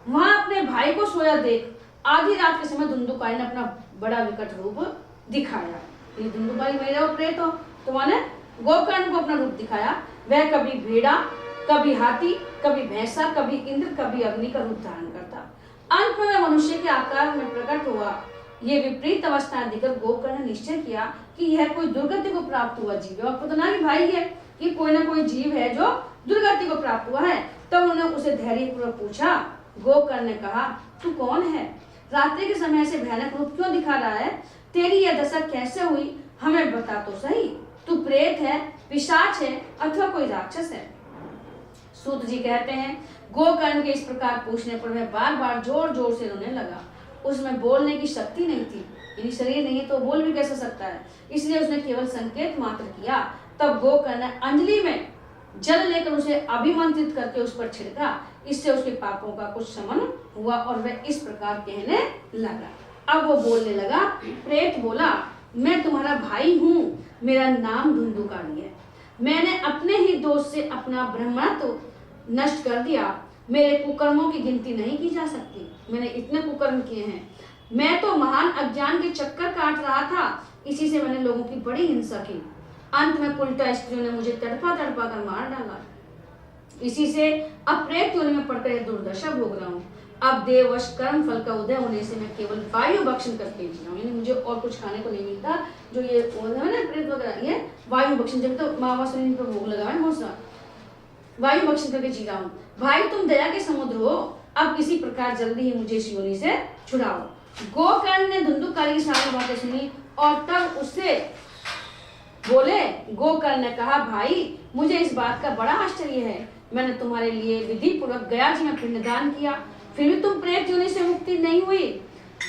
[SPEAKER 1] वहां अपने भाई को सोया देख आधी रात के समय धुंधुकारी ने अपना बड़ा विकट रूप दिखाया। ये धुंधुकारी मेरे और प्रेत हो तो माने गोकर्ण को अपना रूप दिखाया। वह कभी भेड़ा, कभी हाथी, कभी भैंसा, कभी इंद्र, कभी अग्नि का रूप धारण करता। अंत में वह मनुष्य के आकार में प्रकट हुआ। ये विपरीत अवस्थाएं देखकर गोकर्ण ने निश्चय किया कि यह कोई दुर्गति को प्राप्त हुआ जीव है। और पता नहीं भाई है कि कोई ना कोई जीव है जो दुर्गति को प्राप्त हुआ है। तब उन्होंने उसे धैर्यपूर्वक पूछा। गोकर्ण ने कहा, तू कौन है? रात्रि के समय से भयानक रूप क्यों दिखा रहा है? तेरी यह दशा कैसे हुई, हमें बता तो सही। तू प्रेत है, पिशाच है अथवा कोई राक्षस है? सूत जी कहते हैं, गोकर्ण के इस प्रकार पूछने पर वह बार बार जोर जोर से रोने लगा। उसमें बोलने की शक्ति नहीं थी, यानी शरीर नहीं है तो बोल भी कैसे सकता है, इसलिए उसने केवल संकेत मात्र किया। तब गोकर्ण ने अंजलि में जल लेकर उसे अभिमंत्रित करके उस पर छिड़का। इससे उसके पापों का कुछ शमन हुआ और वह इस प्रकार कहने लगा। अब वो बोलने लगा। प्रेत बोला, मैं तुम्हारा भाई हूँ, मेरा नाम धुंधुकारी है। मैंने अपने ही दोष से अपना ब्रह्मत्व नष्ट कर दिया। मेरे कुकर्मों की गिनती नहीं की जा सकती। मैंने इतने कुकर्म किए हैं। मैं तो महान अज्ञान के चक्कर काट रहा था, इसी से मैंने लोगों की बड़ी हिंसा की। अंत में कुलटा स्त्रियों ने मुझे तड़पा तड़पा कर मार डाला। इसी से अब प्रेत योनि में पड़कर यह दुर्दशा भोग रहा हूँ। अब देववश कर्म फल का उदय होने से मैं केवल वायु भक्षण करके जी रहा हूँ, यानी मुझे और कुछ खाने को नहीं मिलता। जो ये है ना प्रेत वगैरह, ये वायु भक्षण, जब तो मावा शरीर पर भोग लगा है बहुत सा, वायु भक्षण करके जी रहा हूँ। भाई तुम दया के समुद्र हो, अब किसी प्रकार जल्दी ही मुझे इस योनि से छुड़ाओ। गोकर्ण ने धुंधुकारी की सारी बातें सुनी और तब उससे बोले। गोकर्ण ने कहा, भाई मुझे इस बात का बड़ा आश्चर्य है। मैंने तुम्हारे लिए विधि पूर्वक गया जी में पिंडदान किया, फिर भी तुम प्रेत योनि से मुक्ति नहीं हुई।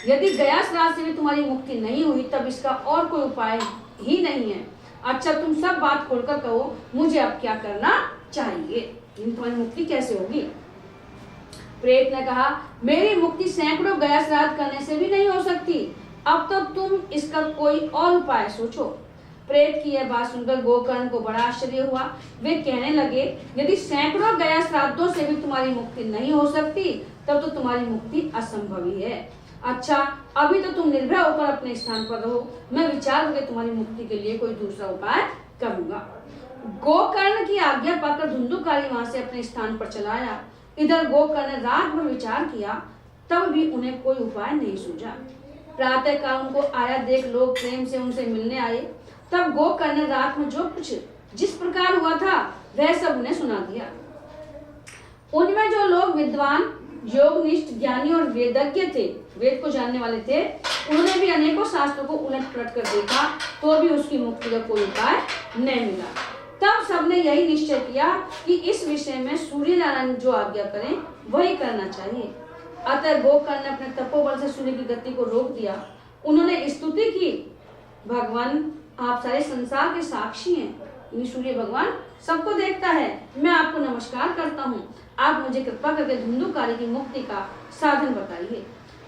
[SPEAKER 1] यदि गया श्राद्ध से भी तुम्हारी मुक्ति नहीं हुई तब इसका और कोई उपाय ही नहीं है। अच्छा तुम सब बात खोलकर कहो, मुझे अब क्या करना चाहिए, तुम्हारी मुक्ति कैसे होगी? प्रेत ने कहा, मेरी मुक्ति सैकड़ों गया श्राद्ध करने से भी नहीं हो सकती। अब तो तुम इसका कोई और उपाय सोचो। प्रेत की यह बात सुनकर गोकर्ण को बड़ा आश्चर्य हुआ। वे कहने लगे, यदि सैकड़ों गया श्राद्धों से भी तुम्हारी मुक्ति नहीं हो सकती तब तो तुम्हारी मुक्ति असंभव ही है। अच्छा अभी तो तुम निर्भय होकर अपने स्थान पर रहो, मैं विचार करके तुम्हारी मुक्ति के लिए कोई दूसरा उपाय करूंगा। गोकर्ण की आज्ञा पाकर धुंधुकारी वहां से अपने स्थान पर चला आया। इधर गोकर्ण ने रात भर विचार किया, तब भी उन्हें कोई उपाय नहीं सूझा। प्रातः काल उनको आया देख लोग प्रेम से उनसे मिलने आए। तब गोकर्ण ने रात में जो कुछ जिस प्रकार हुआ था वह सब उन्हें सुना दिया। उनमें जो लोग विद्वान, योगनिष्ठ, ज्ञानी और वेदज्ञ थे, वेद को जानने वाले थे, उन्होंने भी अनेकों शास्त्रों को उलट पलट कर देखा, तो भी उसकी मुक्ति का कोई उपाय नहीं मिला। तब सबने यही निश्चय किया कि इस विषय में सूर्य नारायण जो आज्ञा करें वही करना चाहिए। अतः गोकर्ण ने अपने तपोबल से सूर्य की गति को रोक दिया। उन्होंने स्तुति की, भगवान आप सारे संसार के साक्षी हैं, सूर्य भगवान सबको देखता है, मैं आपको नमस्कार करता हूँ, आप मुझे कृपा करके धुंधुकारी की मुक्ति का साधन बताइए।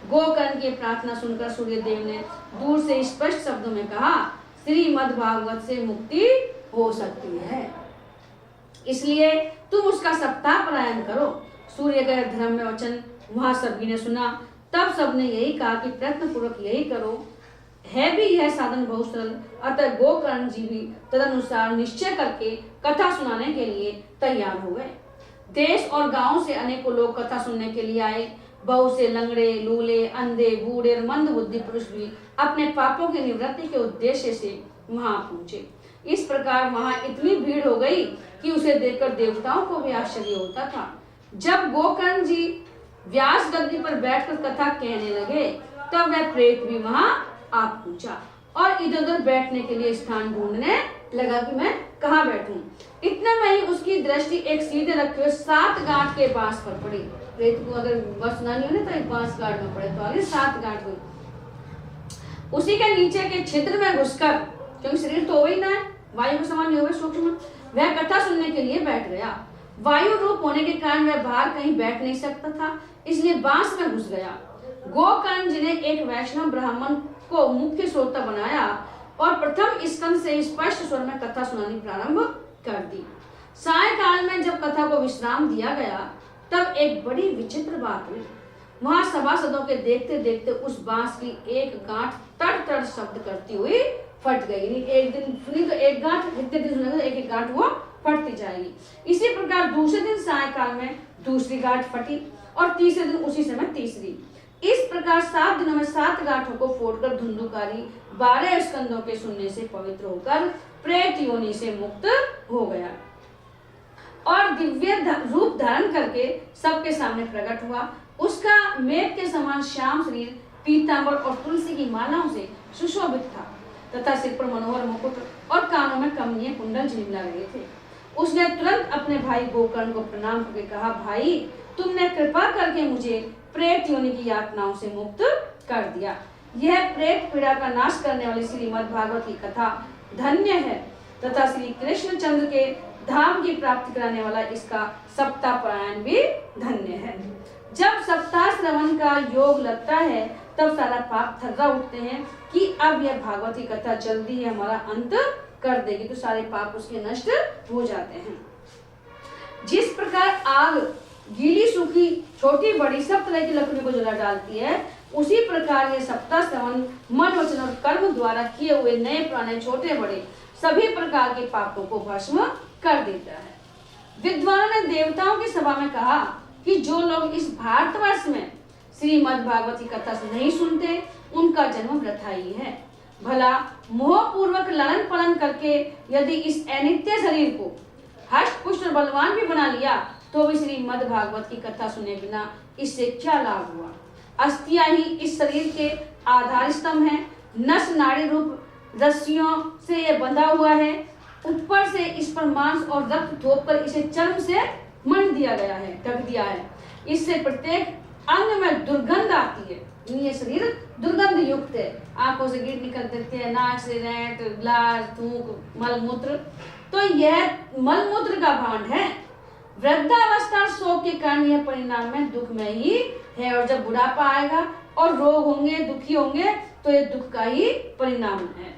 [SPEAKER 1] गोकर्ण की प्रार्थना सुनकर सूर्य देव ने दूर से स्पष्ट शब्दों में कहा, श्रीमद् भागवत से मुक्ति हो सकती है, इसलिए तुम उसका सप्ताह पारायण करो। सूर्य का धर्म में वचन वहां सभी ने सुना। तब सबने यही कहा कि प्रयत्न पूर्वक यही करो, है भी यह साधन बहुत सरल। अतः गोकर्ण जी भी तदनुसार निश्चय करके कथा सुनाने के लिए तैयार हो गए। देश और गांव से अनेकों लोग कथा सुनने के लिए आए। बहुत से लंगड़े, लूले, अंधे, बूढ़े और मंद बुद्धि पुरुष भी अपने पापों की निवृत्ति के उद्देश्य से वहां पहुंचे। इस प्रकार वहां इतनी भीड़ हो गई कि उसे देखकर देवताओं को भी आश्चर्य होता था। जब गोकर्ण जी व्यास गद्दी पर बैठकर कथा कहने लगे, तब वह प्रेत भी वहां आ पहुंचा और इधर उधर बैठने के लिए स्थान ढूंढने लगा कि मैं कहाँ बैठूं। इतने में ही उसकी दृष्टि एक सीधे रखे हुए 7 गांठ के बांस पर पड़ी। प्रेत को अगर बस ना नहीं हो तो एक बांस गांठ में पड़े, तो आगे 7 गांठ हुई। उसी के नीचे के छिद्र में घुसकर, क्योंकि शरीर तो हो ही ना है, वायु के समान हो सूक्ष्म, वह कथा सुनने के लिए बैठ गया। वायु रूप होने के कारण वह बाहर कहीं बैठ नहीं सकता था, इसलिए बांस में घुस गया। गोकर्ण जी ने एक वैष्णव ब्राह्मण को मुख्य श्रोता बनाया और प्रथम स्कंद से स्पष्ट स्वर में कथा सुनानी प्रारंभ कर दी। सायकाल में जब कथा को विश्राम दिया गया, तब एक बड़ी विचित्र बात हुई। वहां सभासदों के देखते देखते उस बांस की एक गांठ तड़ तड़ शब्द करती हुई फट गई। एक दिन सुनी तो एक गांठ, जितने दिन सुनेगा तो एक एक गांठ वो फटती जाएगी। इसी प्रकार दूसरे दिन सायकाल में दूसरी गांठ फटी और तीसरे दिन उसी समय तीसरी। इस प्रकार 7 दिनों में 7 गांठों को फोड़कर धुंधुकारी 12 स्कंदों के सुनने से पवित्र होकर प्रेत योनि से मुक्त हो गया और दिव्य रूप धारण करके सबके सामने प्रकट हुआ। उसका मेघ के समान श्याम शरीर पीतांबर और तुलसी की मालाओं से सुशोभित था तथा सिर पर मनोहर मुकुट और कानों में कमनीय कुंडल झिलमिला रहे थे। उसने तुरंत अपने भाई गोकर्ण को प्रणाम करके कहा, भाई तुमने कृपा करके मुझे प्रेत योनि की यातनाओं से मुक्त कर दिया। यह प्रेत पीड़ा का नाश करने वाली श्रीमद् भागवत की कथा धन्य है तथा श्री कृष्णचंद्र के धाम की प्राप्ति कराने वाला इसका सप्ताह पारायण भी धन्य है। जब सप्ताह श्रवण का योग लगता है, तब सारा पाप थर्रा उठते हैं कि अब यह भागवत की कथा जल्दी ही हमारा अंत कर देगी, तो सारे पाप उसके नष्ट हो जाते हैं। जिस प्रकार आग गीली सूखी छोटी बड़ी सब तरह की लकड़ी को जला डालती है, उसी प्रकार यह सप्ताह श्रवण मन वचन और कर्म द्वारा किए हुए नए पुराने छोटे बड़े सभी प्रकार के पापों को भस्म कर देता है। विद्वानों ने देवताओं की सभा में कहा कि जो लोग इस भारतवर्ष में श्रीमद् भागवत की कथा से नहीं सुनते, उनका जन्म वृथा ही है। भला मोह पूर्वक लालन पालन करके यदि इस अनित्य शरीर को हष्ट पुष्ट और बलवान भी बना लिया, तो भी श्रीमद् भागवत की कथा सुने बिना इससे क्या लाभ हुआ। अस्थियां ही इस शरीर के आधार स्तंभ हैं, नस नाड़ी रूप रस्सियों से यह बंधा हुआ है, ऊपर से इस पर मांस और रक्त थोप कर इसे चर्म से मंड दिया गया है, ढक दिया है। इससे प्रत्येक अंग में दुर्गंध आती है। ये शरीर दुर्गंध युक्त है, आंखों से गिर निकल देते हैं, नाक से रेंट, लार, थूक, मलमूत्र, तो यह मलमूत्र का भांड है। वृद्धावस्था शोक के कारण यह परिणाम में दुख में ही है, और जब बुढ़ापा आएगा और रोग होंगे, दुखी होंगे, तो ये दुख का ही परिणाम है।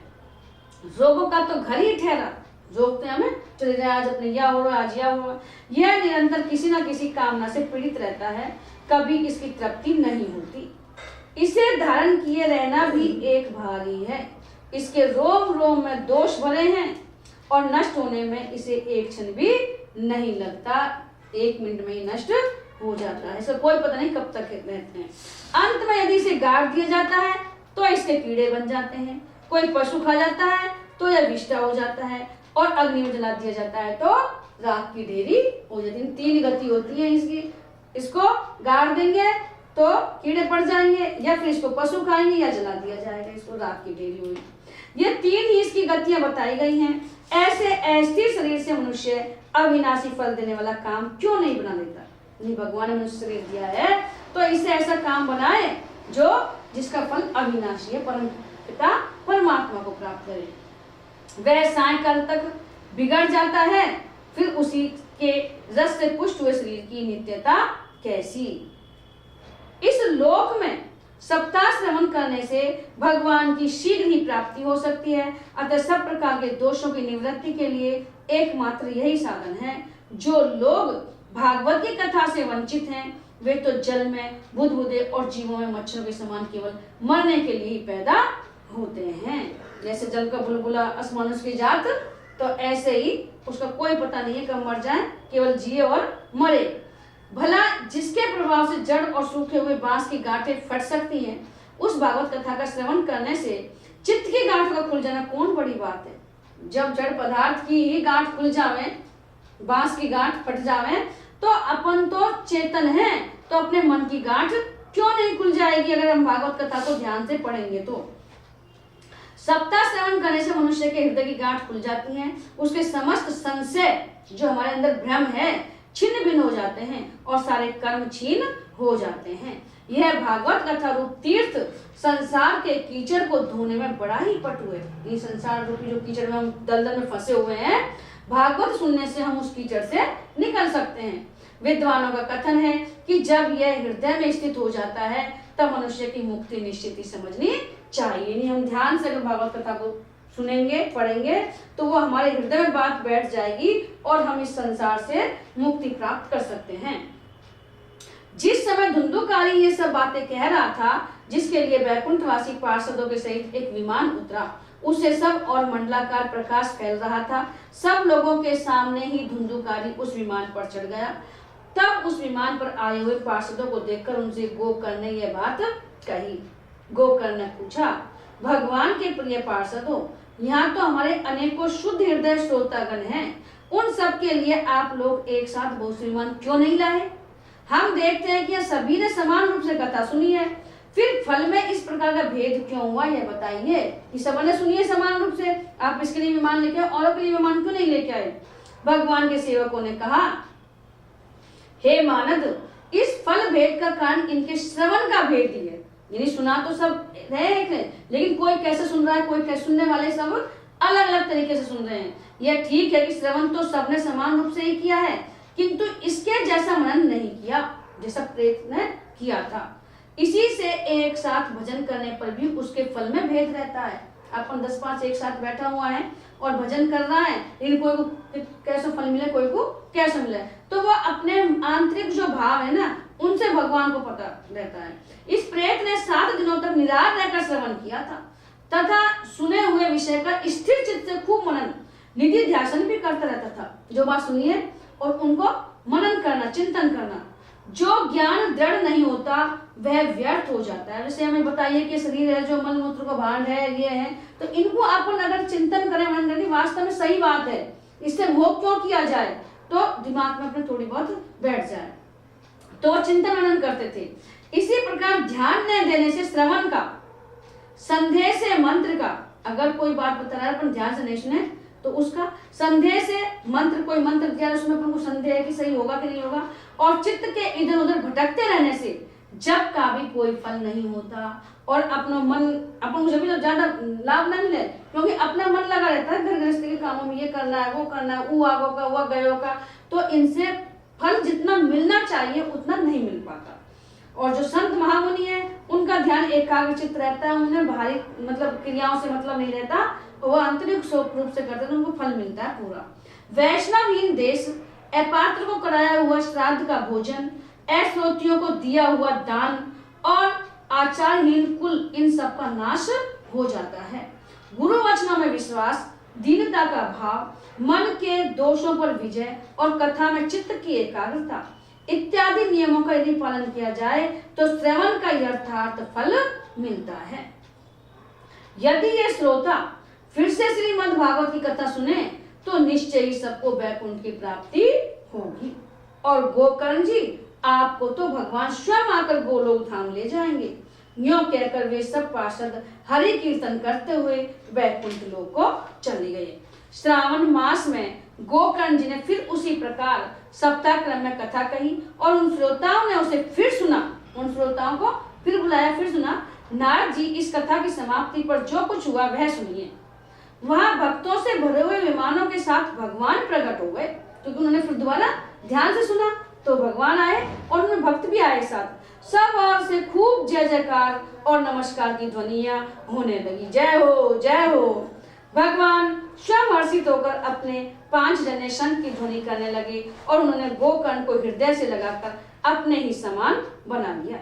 [SPEAKER 1] रोगों का तो घर ही ठहरा, रोकते हमें चले जाए, आज अपने यह हो रहा, आज यह हो रहा। यह निरंतर किसी न किसी कामना से पीड़ित रहता है, कभी इसकी तृप्ति नहीं होती। इसे धारण किए रहना भी एक भार ही है। इसके रोम रोम में दोष भरे हैं और नष्ट होने में इसे एक क्षण भी नहीं लगता, 1 मिनट में ही नष्ट हो जाता है, इसका कोई पता नहीं कब तक रहते हैं। अंत में यदि इसे गाड़ दिया जाता है तो इसके कीड़े बन जाते हैं, कोई पशु खा जाता है तो यह विष्टा हो जाता है, और अग्नि में जला दिया जाता है तो राख की ढेरी हो जाती है। 3 गति होती है इसकी, इसको गाड़ देंगे तो कीड़े पड़ जाएंगे, या फिर इसको पशु खाएंगे या जला दिया जाएगा, इसको राख की ढेरी होगी। ये 3 ही इसकी गतियां बताई गई हैं। ऐसे अस्थिर शरीर से मनुष्य अविनाशी फल देने वाला काम क्यों नहीं बना लेता? नहीं, भगवान ने मनुष्य शरीर दिया है तो इसे ऐसा काम बनाए जो जिसका फल अविनाशी है, परम पिता परमात्मा को प्राप्त करे। वह सायंकाल तक बिगड़ जाता है, फिर उसी के रस से पुष्ट हुए शरीर की नित्यता कैसी? इस लोक में सप्ताह श्रवण करने से भगवान की शीघ्र ही प्राप्ति हो सकती है। अतः सब प्रकार के दोषों की निवृत्ति के लिए एकमात्र यही साधन है। जो लोग भागवत की कथा से वंचित हैं वे तो जल में बुदबुदे और जीवों में मच्छरों के समान केवल मरने के लिए ही पैदा होते हैं। जैसे जल का बुलबुला असमानुष की जात, तो ऐसे ही उसका कोई पता नहीं है कब मर जाए, केवल जिए और मरे। भला जिसके प्रभाव से जड़ और सूखे हुए बांस की गांठें फट सकती हैं, उस भागवत कथा का श्रवण करने से चित्त की गांठ का खुल जाना कौन बड़ी बात है। जब जड़ पदार्थ की ही गांठ खुल जावे, बांस की गांठ फट जावे, तो अपन तो चेतन है, तो अपने मन की गांठ क्यों नहीं खुल जाएगी अगर हम भागवत कथा को ध्यान से पढ़ेंगे तो। सप्ताह श्रवण करने से मनुष्य के हृदय की गांठ खुल जाती है, उसके समस्त संशय जो हमारे अंदर भ्रम है छिन्न भिन्न हो जाते हैं और सारे कर्म छीन हो जाते हैं। यह भागवत कथा रूप तीर्थ संसार के कीचड़ को धोने में बड़ा ही पटु है। ये संसार रूपी जो कीचड़ में हम दलदल में फंसे हुए हैं, भागवत सुनने से हम उस कीचड़ से निकल सकते हैं। विद्वानों का कथन है कि जब यह हृदय में स्थित हो जाता है तब मनुष्य की मुक्ति निश्चित ही समझनी चाहिए। नहीं, हम ध्यान से अगर भागवत कथा को सुनेंगे पढ़ेंगे तो वो हमारे हृदय में बात बैठ जाएगी और हम इस संसार से मुक्ति प्राप्त कर सकते हैं। जिस समय धुंधुकारी ये सब बातें कह रहा था, जिसके लिए वैकुंठवासी पार्षदों के सहित एक विमान उतरा, उससे सब और मंडलाकार प्रकाश फैल रहा था। सब लोगों के सामने ही धुंधुकारी उस विमान पर चढ़ गया। तब उस विमान पर आए हुए पार्षदों को देखकर उनसे गोकर्ण ने यह बात कही। गोकर्ण ने पूछा, भगवान के प्रिय पार्षदों, यहाँ तो हमारे अनेकों शुद्ध हृदय श्रोतागण हैं, उन सब के लिए आप लोग एक साथ बहुत से विमान क्यों नहीं लाए? हम देखते हैं कि सभी ने समान रूप से कथा सुनी है, फिर फल में इस प्रकार का भेद क्यों हुआ यह बताइए। कि सबने सुनी है समान रूप से, आप इसके लिए विमान लेके आए, औरों के लिए विमान क्यों नहीं लेके आए? भगवान के सेवकों ने कहा, हे मानद, इस फल भेद का कारण इनके श्रवण का भेद ही है। यानी सुना तो सब रहे, लेकिन कोई कैसे सुन रहा है, कोई कैसे, सुनने वाले सब अलग अलग तरीके से सुन रहे हैं। यह ठीक है कि श्रवण तो सबने समान रूप से ही किया है, किंतु इसके जैसा मनन नहीं किया जैसा प्रेत ने किया था। इसी से एक साथ भजन करने पर भी उसके फल में भेद रहता है। अपन 10-5 एक साथ बैठा हुआ है और भजन कर रहा है, लेकिन कोई को कैसा फल मिले, कोई को कैसा मिले, तो वो अपने आंतरिक जो भाव है ना, उनसे भगवान को पता रहता है। इस प्रेत ने 7 दिनों तक निराहार रहकर श्रवण किया था तथा सुने हुए विषय का स्थिर चित्त से खूब मनन निधि ध्यान भी करता रहता था। जो बात सुनी है और उनको मनन करना, चिंतन करना। जो ज्ञान दृढ़ नहीं होता वह व्यर्थ हो जाता है। जैसे हमें बताइए कि शरीर है जो मल मूत्र का भांड है, ये है, तो इनको अपन अगर चिंतन करें, मनन करें, वास्तव में सही बात है, इससे मोह क्यों किया जाए, तो दिमाग में अपने थोड़ी बहुत बैठ जाए, तो चिंतन मनन करते थे। इसी प्रकार ध्यान न देने से श्रवण का, संदेह से मंत्र का, अगर कोई बात बता रहा है अपन ध्यान से नहीं सुने तो उसका, संदेह से मंत्र, कोई मंत्र दिया उसमें अपन को संदेह है कि सही होगा कि नहीं होगा, और चित्त के इधर उधर भटकते रहने से जब का भी कोई फल नहीं होता और अपना मन, अपन को जब भी ज्यादा लाभ न मिले, क्योंकि अपना मन लगा रहता है घर गृहस्थी के कामों में, ये करना है वो करना है, वो आगो का वो गयो का, तो इनसे फल जितना मिलना चाहिए उतना नहीं मिल पाता। और जो संत महामुनि है उनका ध्यान एकाग्रचित रहता है, उन्हें भारी मतलब क्रियाओं से मतलब नहीं रहता, वो आंतरिक रूप से करते हैं, उनको फल मिलता है पूरा। वैष्णवहीन देश, अपात्र को कराया हुआ श्राद्ध का भोजन, अश्रोतियों को दिया हुआ दान और आचारहीन कुल, इन सब का नाश हो जाता है। गुरु वचनों में विश्वास, दीनता का भाव, मन के दोषों पर विजय और कथा में चित्त की एकाग्रता, इत्यादि नियमों का यदि पालन किया जाए तो श्रवण का यथार्थ फल मिलता है। यदि ये श्रोता फिर से श्रीमद् भागवत की कथा सुने तो निश्चय ही सबको वैकुंठ की प्राप्ति होगी। और गोकर्ण जी आपको तो भगवान स्वयं आकर गोलोक धाम ले जाएंगे। यूं कहकर वे सब पार्षद हरि कीर्तन करते हुए वैकुंठ लोक को चले गए। श्रावण मास में गोकर्ण जी ने फिर उसी प्रकार सप्ताह क्रम में कथा कही और उन श्रोताओं ने उसे फिर सुना। उन श्रोताओं को फिर बुलाया, फिर सुना। नारद जी इस कथा की समाप्ति पर जो कुछ हुआ वह सुनिए। वहां भक्तों से भरे हुए विमानों के साथ भगवान प्रकट हो गए, क्योंकि उन्होंने फिर दोबारा ध्यान से सुना तो भगवान आए और उनमें भक्त भी आए साथ। सब ओर से खूब जय जयकार और नमस्कार की ध्वनियां होने लगी। जय हो जय हो। भगवान स्वयं हर्षित होकर अपने 5 जने शंख की ध्वनि करने लगे और उन्होंने गोकर्ण को हृदय से लगाकर अपने ही समान बना लिया।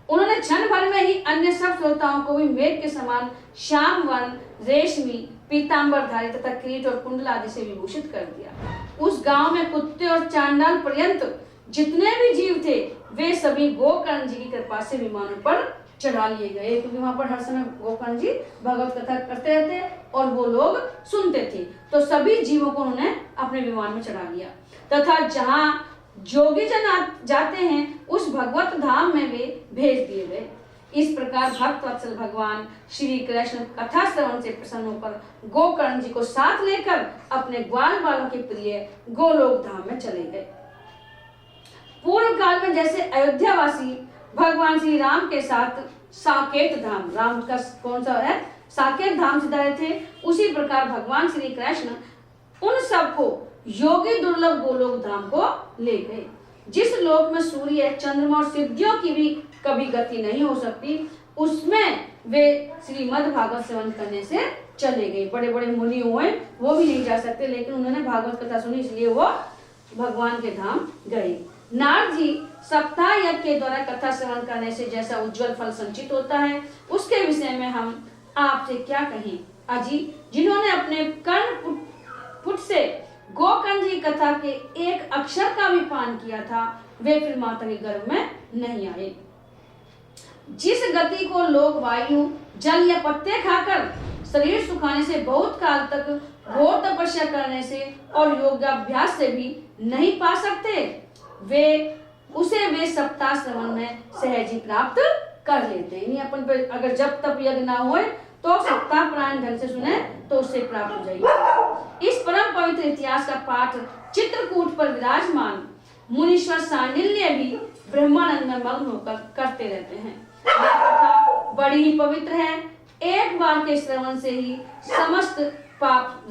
[SPEAKER 1] उन्होंने क्षण भर में ही अन्य सब श्रोताओं को भी मेघ के समान श्याम वर्ण, रेशमी, पीतांबरधारी तथा किरीट और कुंडल आदि से विभूषित कर दिया। उस गांव में कुत्ते और चांडाल पर्यंत जितने भी जीव थे वे सभी गोकर्ण जी की कृपा से विमानों पर चढ़ा लिए गए, क्योंकि वहां पर हर समय गोकर्ण जी भगवत कथा करते रहते और वो लोग सुनते थे। तो सभी जीवों को उन्होंने अपने विमान में चढ़ा लिया तथा जहां जोगी जन जाते हैं उस भगवत धाम में वे भेज दिए गए। इस प्रकार भक्त वत्सल भगवान श्री कृष्ण कथा श्रवण से प्रसन्न होकर गोकर्ण जी को साथ लेकर अपने ग्वाल बालों के प्रिय गोलोक धाम में चले गए। पूर्व काल में जैसे अयोध्यावासी भगवान श्री राम के साथ साकेत धाम, राम का कौन सा है, साकेत धाम से रहे थे, उसी प्रकार भगवान श्री कृष्ण उन सबको योगी दुर्लभ गोलोक धाम को ले गए, जिस लोक में सूर्य, चंद्रमा और सिद्धियों की भी कभी गति नहीं हो सकती, उसमें वे श्रीमद् भागवत सेवन करने से चले गए। बड़े बड़े मुनि हुए वो भी नहीं जा सकते, लेकिन उन्होंने भागवत कथा सुनी इसलिए वो भगवान के धाम गए। नारद जी सप्ताह यज्ञ के द्वारा कथा श्रवण करने से जैसा उज्जवल फल संचित होता है उसके विषय में हम आपसे क्या कहें। अजी जिन्होंने अपने कर्ण पुट से गोकर्ण जी कथा के एक अक्षर का भी पान किया था वे फिर माता के गर्भ में नहीं आए। जिस गति को लोग वायु, जल या पत्ते खाकर शरीर सुखाने से बहुत काल तक घोर तपस्या करने से और योगाभ्यास से भी नहीं पा सकते, वे सप्ताह श्रवण में सहज ही प्राप्त कर लेते हैं। अपन पे अगर जब तक यज्ञ ना होए तो सप्ताह पुराण ढंग से सुने तो उससे प्राप्त हो जाएगी। इस परम पवित्र इतिहास का पाठ चित्रकूट पर विराजमान मुनीश्वर सांडिल्य भी ब्रह्मानंद में मग्न होकर करते रहते हैं। यह कथा बड़ी ही पवित्र है। एक बार के श्रवण से ही समस्त पाप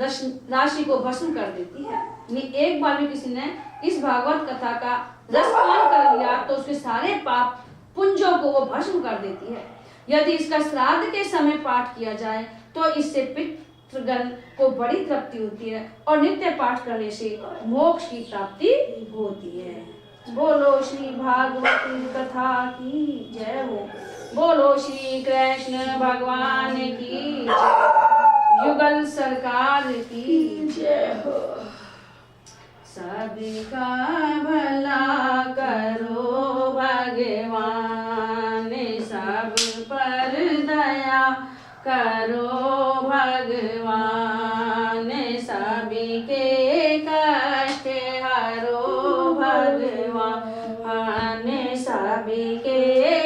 [SPEAKER 1] राशि को भस्म कर देती है। एक बार भी किसी ने इस भागवत कथा का रसपान कर लिया तो उसके सारे पाप पुंजों को वो भस्म कर देती है। यदि इसका श्राद्ध के समय पाठ किया जाए तो इससे पितृगण को बड़ी तृप्ति होती है और नित्य पाठ करने से मोक्ष की प्राप्ति होती है। बोलो श्री भागवत कथा की जय हो। बोलो श्री कृष्ण भगवान की जय। युगल सरकार की जय हो। सबका भला करो भगवान, सब पर दया करो भगवान, सबके कष्ट हरो भगवान, सबके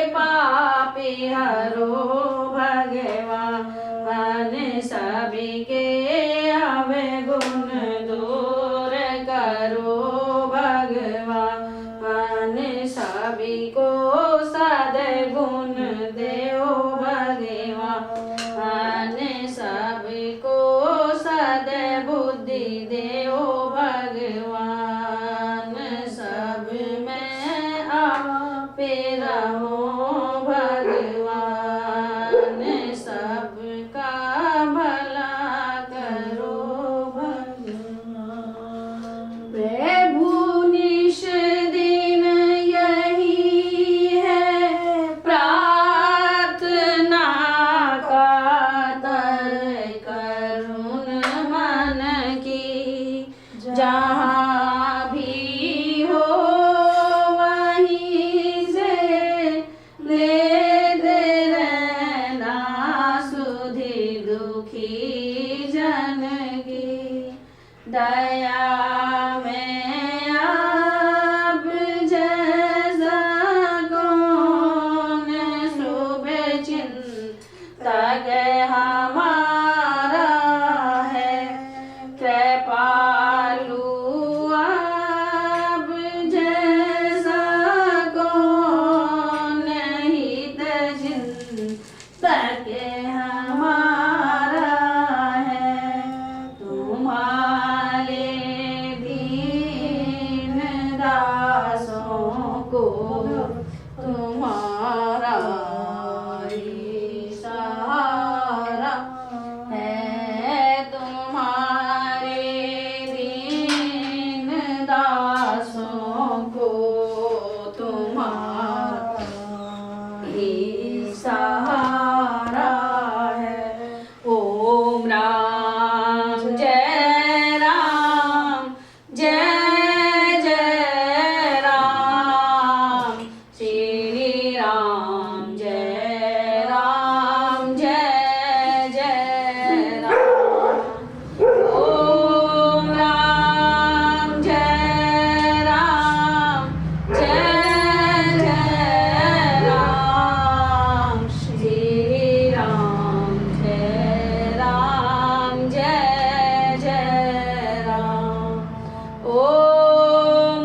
[SPEAKER 1] पाप हरो भगवान, सबके अवगुण दूर करो भगवान, सभी को सद्गुण देओ भगवान, सबको सद्बुद्धि देओ भगवान, सब में आप रहो भगवान, सबका भला करो भगवान। प्रभु निश दिन यही है प्रार्थना का तर करुण मन की, जहाँ भी हो तो